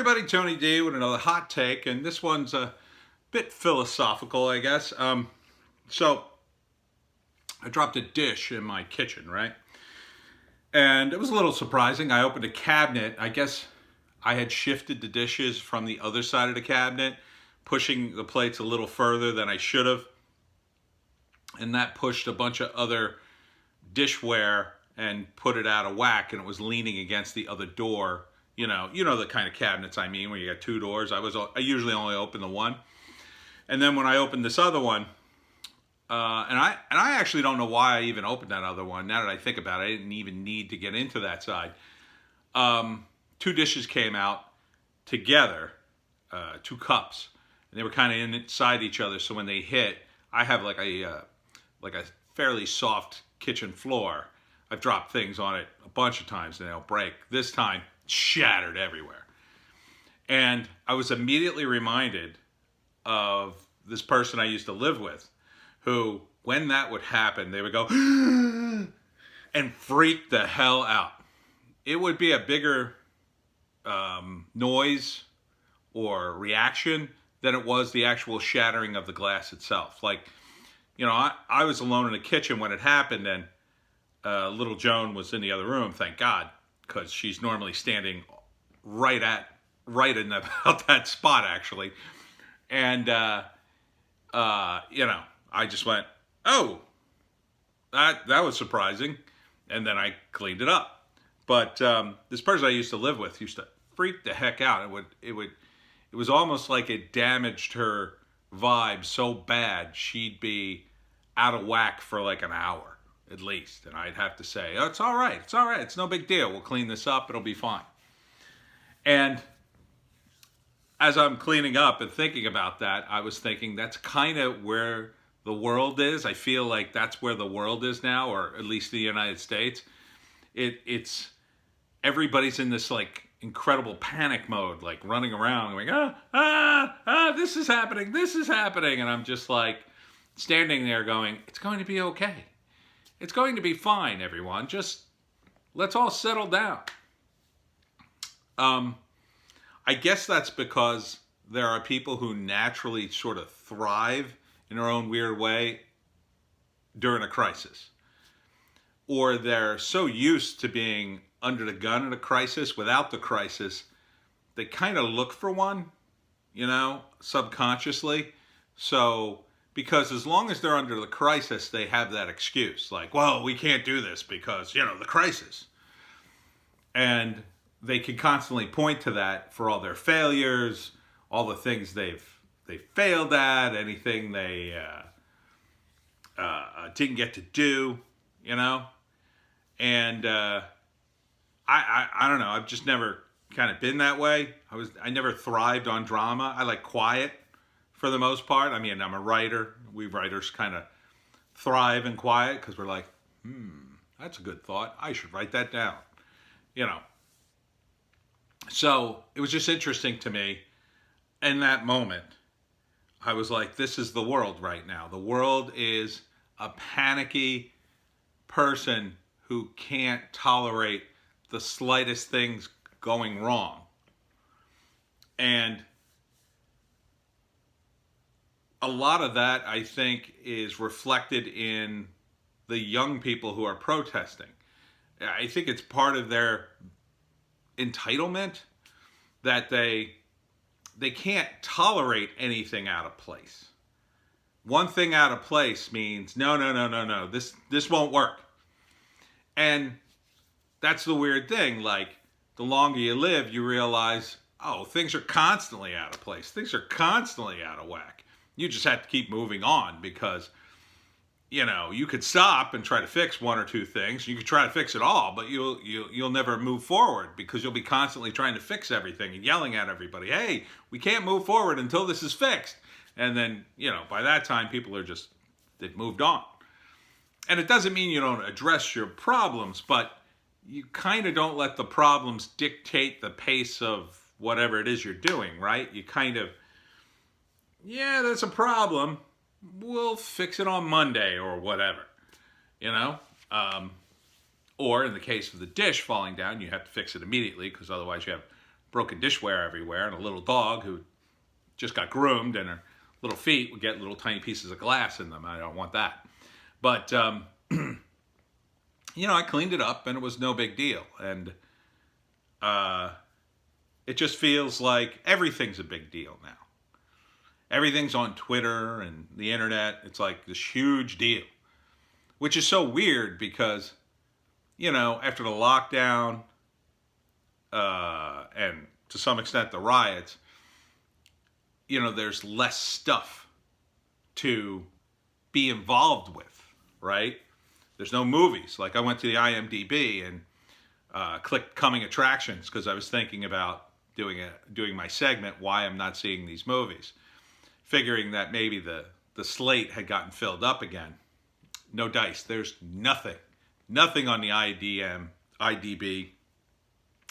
everybody, Tony D with another hot take, and this one's a bit philosophical, I guess. So I dropped a dish in my kitchen, right? And it was a little surprising. I opened a cabinet. I guess I had shifted the dishes from the other side of the cabinet, pushing the plates a little further than I should have. And that pushed a bunch of other dishware and put it out of whack, and it was leaning against the other door. You know the kind of cabinets I mean, where you got two doors. I usually only open the one, and then when I opened this other one, and I actually don't know why I even opened that other one. Now that I think about it, I didn't even need to get into that side. Two dishes came out together, two cups, and they were kind of inside each other. So when they hit, I have like a fairly soft kitchen floor. I've dropped things on it a bunch of times and they'll break. This time, shattered everywhere. And I was immediately reminded of this person I used to live with, who, when that would happen, they would go and freak the hell out. It would be a bigger noise or reaction than it was the actual shattering of the glass itself. Like, I was alone in the kitchen when it happened, and little Joan was in the other room, thank God, because she's normally standing right in about that spot, actually. And, I just went, oh, that was surprising. And then I cleaned it up. But this person I used to live with used to freak the heck out. It was almost like it damaged her vibe so bad she'd be out of whack for like an hour at least. And I'd have to say, oh, it's all right. It's no big deal. We'll clean this up. It'll be fine. And as I'm cleaning up and thinking about that, I was thinking that's kind of where the world is. I feel like that's where the world is now, or at least the United States. It's everybody's in this like incredible panic mode, like running around going, this is happening. And I'm just like standing there going, it's going to be okay. It's going to be fine, everyone. Just let's all settle down. I guess that's because there are people who naturally sort of thrive in their own weird way during a crisis. Or they're so used to being under the gun in a crisis without the crisis, they kind of look for one, subconsciously. So, because as long as they're under the crisis, they have that excuse. Like, well, we can't do this because, the crisis. And they can constantly point to that for all their failures, all the things they've failed at, anything they didn't get to do, And I don't know. I've just never kind of been that way. I never thrived on drama. I like quiet for the most part. I mean, I'm a writer. We writers kind of thrive in quiet because we're like, that's a good thought. I should write that down, So it was just interesting to me in that moment. I was like, this is the world right now. The world is a panicky person who can't tolerate the slightest things going wrong. And a lot of that, I think, is reflected in the young people who are protesting. I think it's part of their entitlement that they can't tolerate anything out of place. One thing out of place means no, this won't work. And that's the weird thing. Like, the longer you live, you realize, things are constantly out of place. Things are constantly out of whack. You just have to keep moving on because, you could stop and try to fix one or two things. You could try to fix it all, but you'll never move forward because you'll be constantly trying to fix everything and yelling at everybody. Hey, we can't move forward until this is fixed. And then, by that time, people are they've moved on. And it doesn't mean you don't address your problems, but you kind of don't let the problems dictate the pace of whatever it is you're doing, right? You kind of, that's a problem. We'll fix it on Monday or whatever, Or in the case of the dish falling down, you have to fix it immediately because otherwise you have broken dishware everywhere, and a little dog who just got groomed and her little feet would get little tiny pieces of glass in them. I don't want that. But, I cleaned it up and it was no big deal. And it just feels like everything's a big deal now. Everything's on Twitter and the internet. It's like this huge deal, which is so weird because, after the lockdown and to some extent the riots, there's less stuff to be involved with, right? There's no movies. Like I went to the IMDb and clicked coming attractions because I was thinking about doing my segment, why I'm not seeing these movies, figuring that maybe the slate had gotten filled up again. No dice. There's nothing on the IDB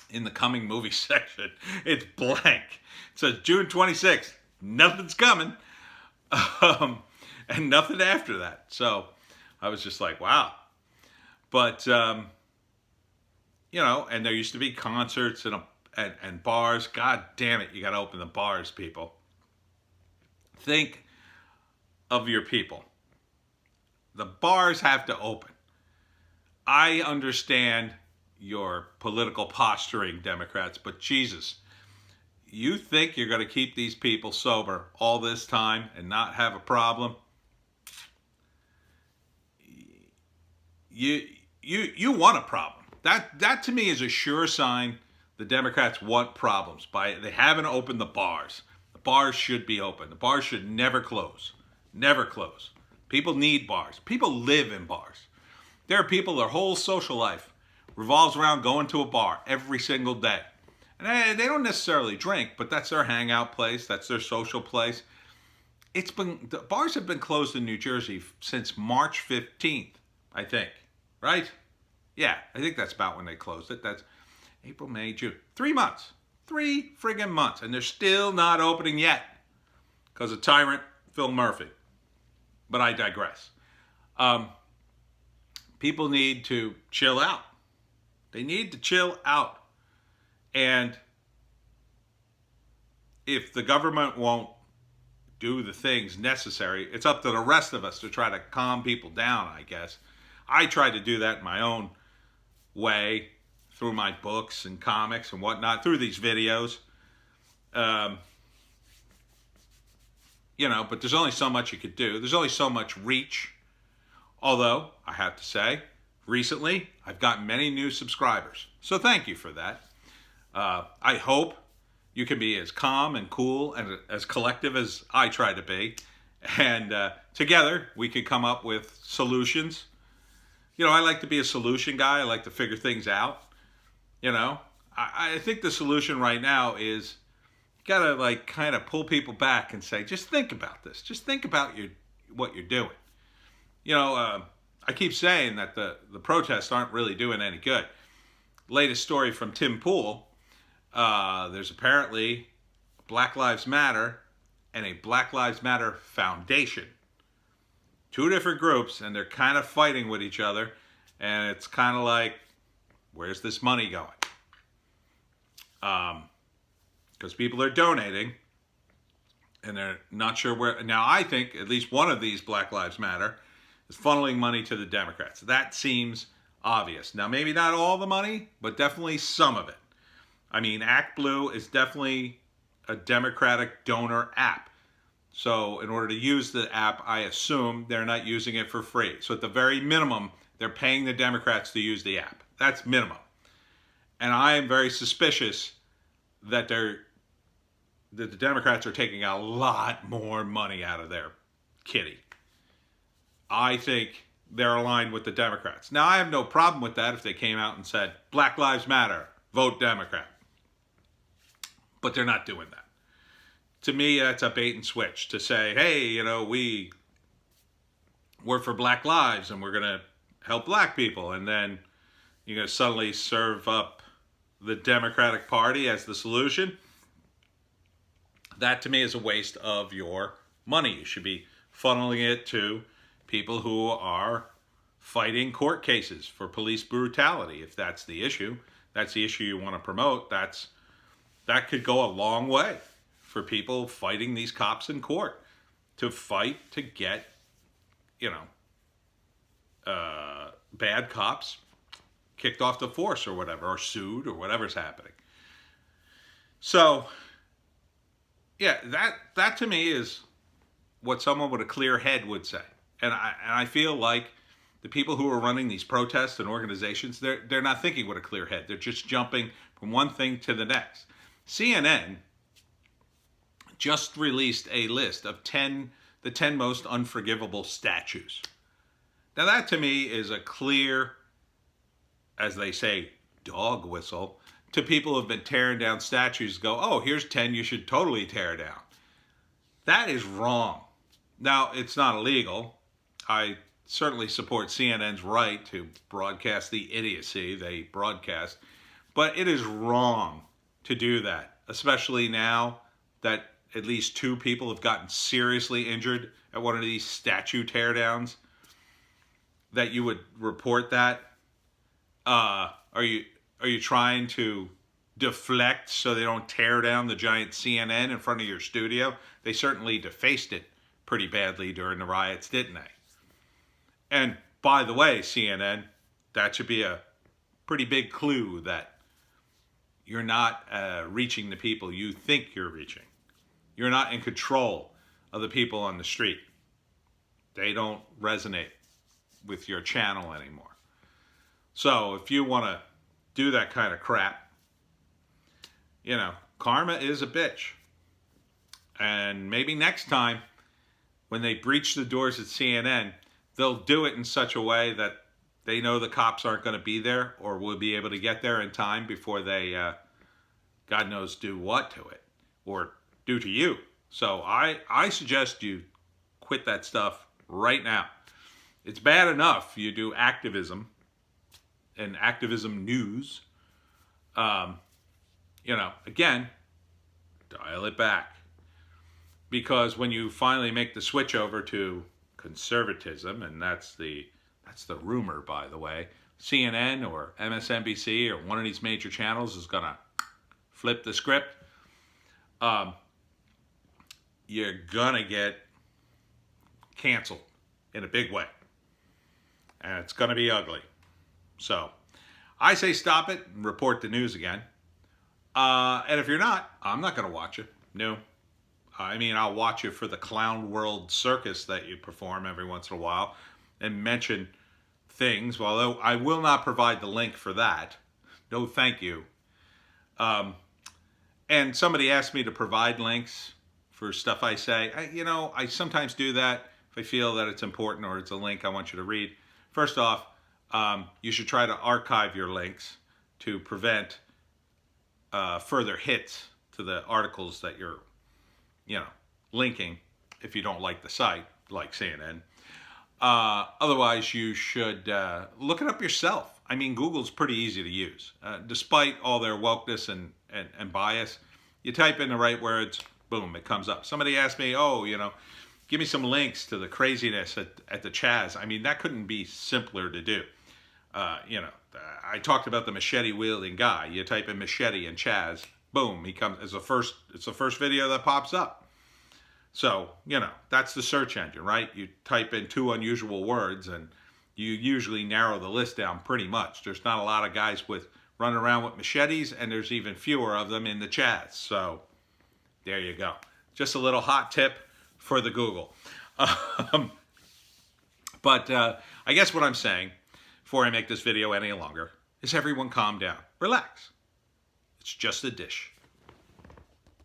in the coming movie section. It's blank. It says June 26th. Nothing's coming. And nothing after that. So I was just like, wow. But, and there used to be concerts and bars. God damn it, you got to open the bars, people. Think of your people. The bars have to open. I understand your political posturing, Democrats, but Jesus, you think you're going to keep these people sober all this time and not have a problem? You want a problem. That to me is a sure sign the Democrats want problems. They haven't opened the bars. The bars should be open. The bars should never close. Never close. People need bars. People live in bars. There are people, their whole social life revolves around going to a bar every single day. And they don't necessarily drink, but that's their hangout place. That's their social place. The bars have been closed in New Jersey since March 15th, I think. Right? Yeah, I think that's about when they closed it. That's April, May, June. 3 months. 3 friggin' months. And they're still not opening yet because of tyrant Phil Murphy. But I digress. People need to chill out. They need to chill out. And if the government won't do the things necessary, it's up to the rest of us to try to calm people down, I guess. I try to do that in my own way through my books and comics and whatnot, through these videos. But there's only so much you could do. There's only so much reach. Although, I have to say, recently, I've gotten many new subscribers. So thank you for that. I hope you can be as calm and cool and as collective as I try to be. And together, we can come up with solutions. I like to be a solution guy. I like to figure things out. I think the solution right now is you gotta kind of pull people back and say, just think about this. Just think about what you're doing. I keep saying that the protests aren't really doing any good. Latest story from Tim Pool. There's apparently Black Lives Matter and a Black Lives Matter Foundation. 2 different groups, and they're kind of fighting with each other. And it's kind of like, where's this money going? Because people are donating, and they're not sure where. Now, I think at least one of these Black Lives Matter is funneling money to the Democrats. That seems obvious. Now, maybe not all the money, but definitely some of it. I mean, ActBlue is definitely a Democratic donor app. So in order to use the app, I assume they're not using it for free. So at the very minimum, they're paying the Democrats to use the app. That's minimum. And I am very suspicious that the Democrats are taking a lot more money out of their kitty. I think they're aligned with the Democrats. Now, I have no problem with that if they came out and said, Black Lives Matter, vote Democrat. But they're not doing that. To me, that's a bait and switch to say, hey, we're for Black lives and we're going to help black people. And then you're going to suddenly serve up the Democratic Party as the solution. That to me is a waste of your money. You should be funneling it to people who are fighting court cases for police brutality. If that's the issue you want to promote, that's that could go a long way for people fighting these cops in court, to fight to get, you know, bad cops kicked off the force or whatever, or sued, or whatever's happening. So, yeah, that to me is what someone with a clear head would say. And I feel like the people who are running these protests and organizations, they're not thinking with a clear head. They're just jumping from one thing to the next. CNN just released a list of the 10 most unforgivable statues. Now that to me is a clear, as they say, dog whistle to people who have been tearing down statues. Go, oh, here's 10 you should totally tear down. That is wrong. Now, it's not illegal. I certainly support CNN's right to broadcast the idiocy they broadcast, but it is wrong to do that, especially now that at least 2 people have gotten seriously injured at one of these statue teardowns, that you would report that. Are you trying to deflect so they don't tear down the giant CNN in front of your studio? They certainly defaced it pretty badly during the riots, didn't they? And by the way, CNN, that should be a pretty big clue that you're not reaching the people you think you're reaching. You're not in control of the people on the street. They don't resonate with your channel anymore. So if you want to do that kind of crap, you know, karma is a bitch. And maybe next time when they breach the doors at CNN, they'll do it in such a way that they know the cops aren't going to be there, or will be able to get there in time before they, God knows, do what to it, or do to you. So I suggest you quit that stuff right now. It's bad enough you do activism and activism news. You know, again, dial it back. Because when you finally make the switch over to conservatism, and that's the rumor, by the way, CNN or MSNBC or one of these major channels is going to flip the script, you're going to get canceled in a big way. And it's going to be ugly. So I say stop it and report the news again. And if you're not, I'm not going to watch it. No. I mean, I'll watch you for the clown world circus that you perform every once in a while and mention things, although I will not provide the link for that. No, thank you. And somebody asked me to provide links for stuff I say. I sometimes do that if I feel that it's important or it's a link I want you to read. First off, you should try to archive your links to prevent further hits to the articles that you're linking if you don't like the site, like CNN. Otherwise, you should look it up yourself. I mean, Google's pretty easy to use. Despite all their wokeness and bias, you type in the right words, boom, it comes up. Somebody asked me, give me some links to the craziness at the Chaz. I mean, that couldn't be simpler to do. I talked about the machete-wielding guy. You type in machete and Chaz, boom, he comes as it's the first video that pops up. So, that's the search engine, right? You type in 2 unusual words and you usually narrow the list down pretty much. There's not a lot of guys running around with machetes, and there's even fewer of them in the Chaz. So, there you go. Just a little hot tip for the Google. But I guess what I'm saying, before I make this video any longer, is everyone calm down. Relax. It's just a dish.